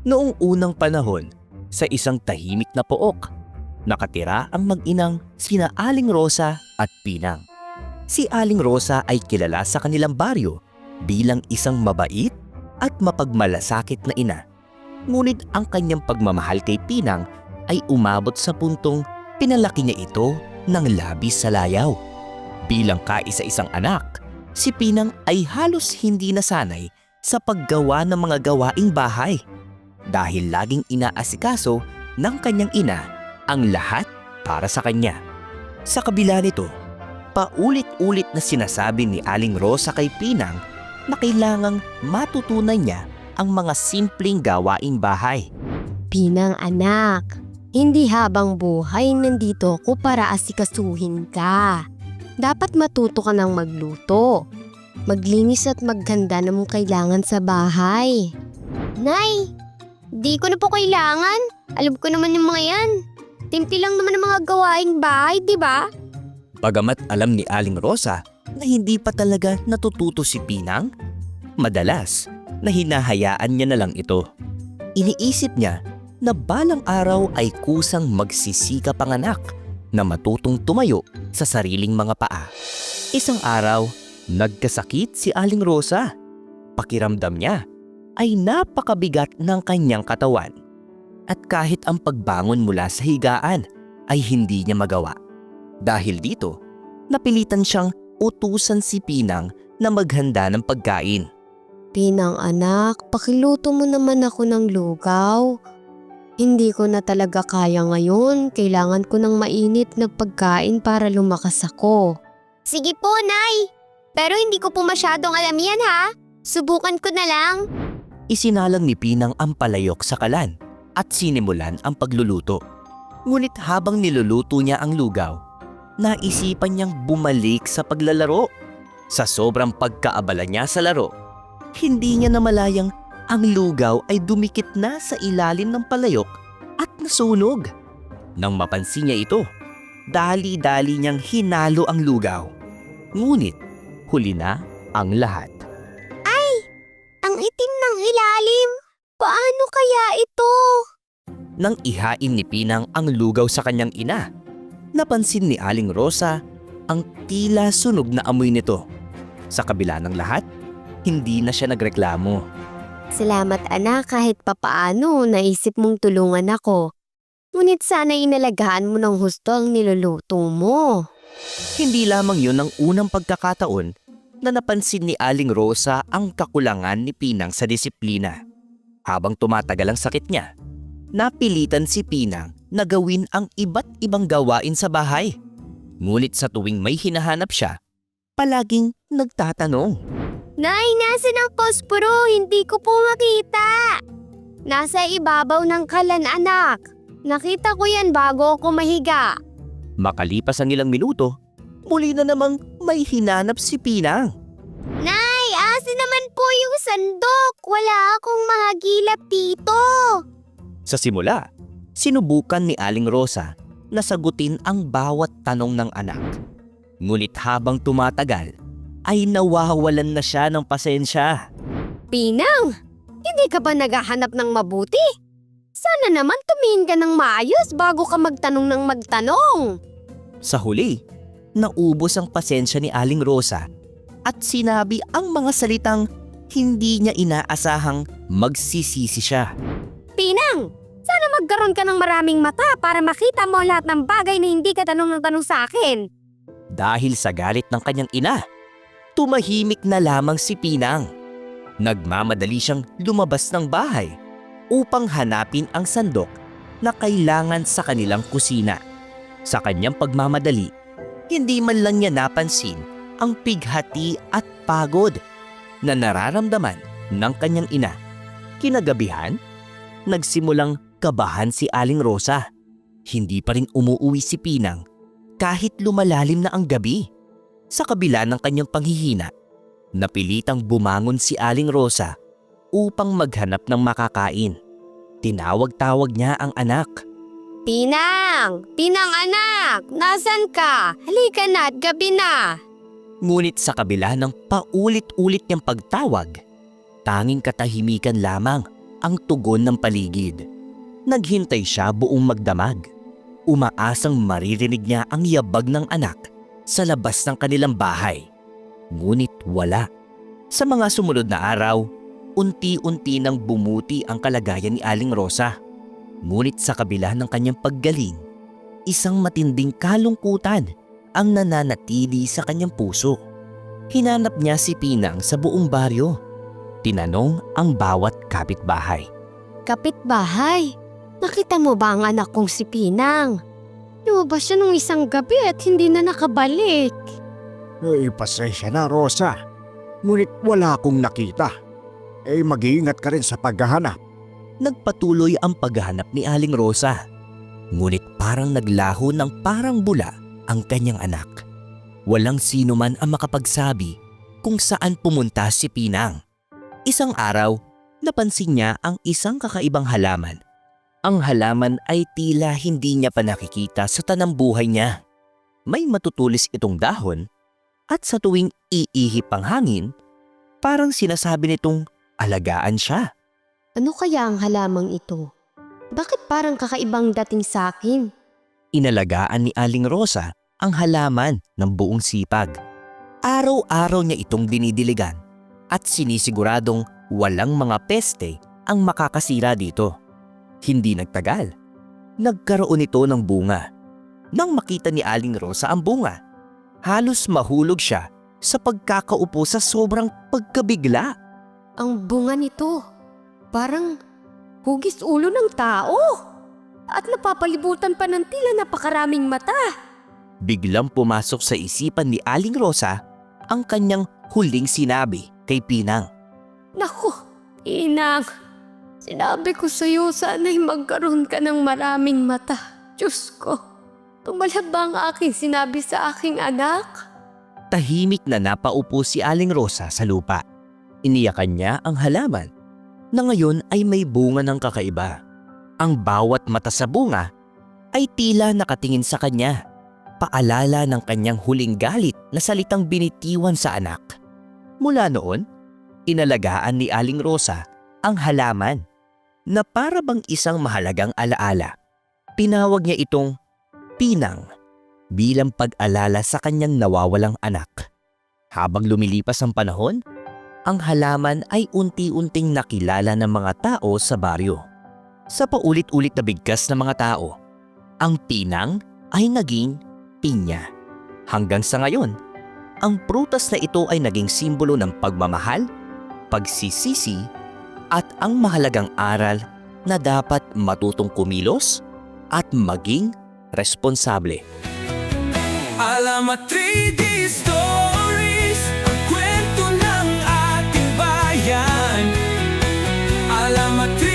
Noong unang panahon, sa isang tahimik na pook, nakatira ang mag-inang sina Aling Rosa at Pinang. Si Aling Rosa ay kilala sa kanilang baryo bilang isang mabait at mapagmalasakit na ina. Ngunit ang kanyang pagmamahal kay Pinang ay umabot sa puntong pinalaki niya ito ng labis sa layaw. Bilang kaisa-isang anak, si Pinang ay halos hindi nasanay sa paggawa ng mga gawaing bahay dahil laging inaasikaso ng kanyang ina ang lahat para sa kanya. Sa kabila nito, paulit-ulit na sinasabi ni Aling Rosa kay Pinang na kailangang matutunan niya ang mga simpleng gawaing bahay. Pinang anak, hindi habang buhay nandito ako para asikasuhin ka. Dapat matuto ka ng magluto, maglinis at maghanda ng mga kailangan sa bahay. Nay, di ko na po kailangan. Alam ko naman yung mga yan. Timpi lang naman ang mga gawaing bahay, di ba? Bagamat alam ni Aling Rosa na hindi pa talaga natututo si Pinang, madalas na hinahayaan niya na lang ito. Iniisip niya na balang araw ay kusang magsisikap ang anak na matutong tumayo sa sariling mga paa. Isang araw, nagkasakit si Aling Rosa. Pakiramdam niya ay napakabigat ng kanyang katawan. At kahit ang pagbangon mula sa higaan ay hindi niya magawa. Dahil dito, napilitan siyang utusan si Pinang na maghanda ng pagkain. Pinang anak, pakiluto mo naman ako ng lugaw. Hindi ko na talaga kaya ngayon. Kailangan ko ng mainit na pagkain para lumakas ako. Sige po, Nay. Pero hindi ko po masyadong alam yan, ha? Subukan ko na lang. Isinalang ni Pinang ang palayok sa kalan at sinimulan ang pagluluto. Ngunit habang niluluto niya ang lugaw, naisipan niyang bumalik sa paglalaro. Sa sobrang pagkaabala niya sa laro, hindi niya namalayang ang lugaw ay dumikit na sa ilalim ng palayok at nasunog. Nang mapansin niya ito, dali-dali niyang hinalo ang lugaw. Ngunit huli na ang lahat. Ang itim ng ilalim. Paano kaya ito? Nang ihain ni Pinang ang lugaw sa kanyang ina, napansin ni Aling Rosa ang tila sunog na amoy nito. Sa kabila ng lahat, hindi na siya nagreklamo. Salamat anak, kahit papaano naisip mong tulungan ako. Ngunit sana inalagaan mo ng husto ang niluluto mo. Hindi lamang yun ang unang pagkakataon na napansin ni Aling Rosa ang kakulangan ni Pinang sa disiplina. Habang tumatagal ang sakit niya, napilitan si Pinang na gawin ang iba't ibang gawain sa bahay. Ngunit sa tuwing may hinahanap siya, palaging nagtatanong. Nay, nasan ang posporo? Hindi ko po makita. Nasa ibabaw ng kalan, anak. Nakita ko yan bago ako mahiga. Makalipas ang ilang minuto, muli na namang may hinanap si Pinang. Nay, asan naman po yung sandok? Wala akong mahagilap dito. Sa simula, sinubukan ni Aling Rosa na sagutin ang bawat tanong ng anak. Ngunit habang tumatagal, ay nawawalan na siya ng pasensya. Pinang, hindi ka ba naghahanap ng mabuti? Sana naman tumingin ka ng maayos bago ka magtanong ng magtanong. Sa huli, naubos ang pasensya ni Aling Rosa at sinabi ang mga salitang hindi niya inaasahang magsisisi siya. Pinang, sana magkaroon ka ng maraming mata para makita mo lahat ng bagay na hindi ka tanong ng tanong sa akin. Dahil sa galit ng kanyang ina, tumahimik na lamang si Pinang. Nagmamadali siyang lumabas ng bahay upang hanapin ang sandok na kailangan sa kanilang kusina. Sa kanyang pagmamadali, hindi man lang niya napansin ang pighati at pagod na nararamdaman ng kanyang ina. Kinagabihan, nagsimulang kabahan si Aling Rosa. Hindi pa rin umuuwi si Pinang kahit lumalalim na ang gabi. Sa kabila ng kanyang panghihina, napilitang bumangon si Aling Rosa upang maghanap ng makakain. Tinawag-tawag niya ang anak. Pinang! Pinang anak! Nasaan ka? Halika na at gabi na! Ngunit sa kabila ng paulit-ulit niyang pagtawag, tanging katahimikan lamang ang tugon ng paligid. Naghintay siya buong magdamag. Umaasang maririnig niya ang yabag ng anak sa labas ng kanilang bahay. Ngunit wala. Sa mga sumunod na araw, unti-unti nang bumuti ang kalagayan ni Aling Rosa. Ngunit sa kabila ng kanyang paggaling, isang matinding kalungkutan ang nananatili sa kanyang puso. Hinanap niya si Pinang sa buong baryo. Tinanong ang bawat kapitbahay. Kapitbahay, nakita mo ba ang anak kong si Pinang? Lumabas siya nung isang gabi at hindi na nakabalik. Pasensya na, Rosa. Ngunit wala akong nakita. Mag-iingat ka rin sa paghahanap. Nagpatuloy ang paghahanap ni Aling Rosa. Ngunit parang naglaho ng parang bula ang kanyang anak. Walang sino man ang makapagsabi kung saan pumunta si Pinang. Isang araw, napansin niya ang isang kakaibang halaman. Ang halaman ay tila hindi niya pa nakikita sa tanambuhay niya. May matutulis itong dahon at sa tuwing iihip ang hangin, parang sinasabi nitong alagaan siya. Ano kaya ang halamang ito? Bakit parang kakaibang dating sa akin? Inalagaan ni Aling Rosa ang halaman ng buong sipag. Araw-araw niya itong dinidiligan at sinisiguradong walang mga peste ang makakasira dito. Hindi nagtagal, nagkaroon ito ng bunga. Nang makita ni Aling Rosa ang bunga, halos mahulog siya sa pagkakaupo sa sobrang pagkabigla. Ang bunga nito, parang hugis ulo ng tao. At napapalibutan pa ng tila napakaraming mata. Biglang pumasok sa isipan ni Aling Rosa ang kanyang huling sinabi kay Pinang. Naku, Inang, sinabi ko sa'yo sana'y magkaroon ka ng maraming mata. Diyos ko, tumalab ba ang aking sinabi sa aking anak? Tahimik na napaupo si Aling Rosa sa lupa. Iniyakan niya ang halaman na ngayon ay may bunga ng kakaiba. Ang bawat mata sa bunga ay tila nakatingin sa kanya. Paalala ng kanyang huling galit na salitang binitiwan sa anak. Mula noon, inalagaan ni Aling Rosa ang halaman na para bang isang mahalagang alaala. Tinawag niya itong Pinang bilang pag-alala sa kanyang nawawalang anak. Habang lumilipas ang panahon, ang halaman ay unti-unting nakilala ng mga tao sa baryo. Sa paulit-ulit na bigkas ng mga tao, ang Pinang ay naging pinya. Hanggang sa ngayon, ang prutas na ito ay naging simbolo ng pagmamahal, pagsisisi, at ang mahalagang aral na dapat matutong kumilos at maging responsable. Alamat 3D Stories, ang kwento ng ating bayan. Alamat 3D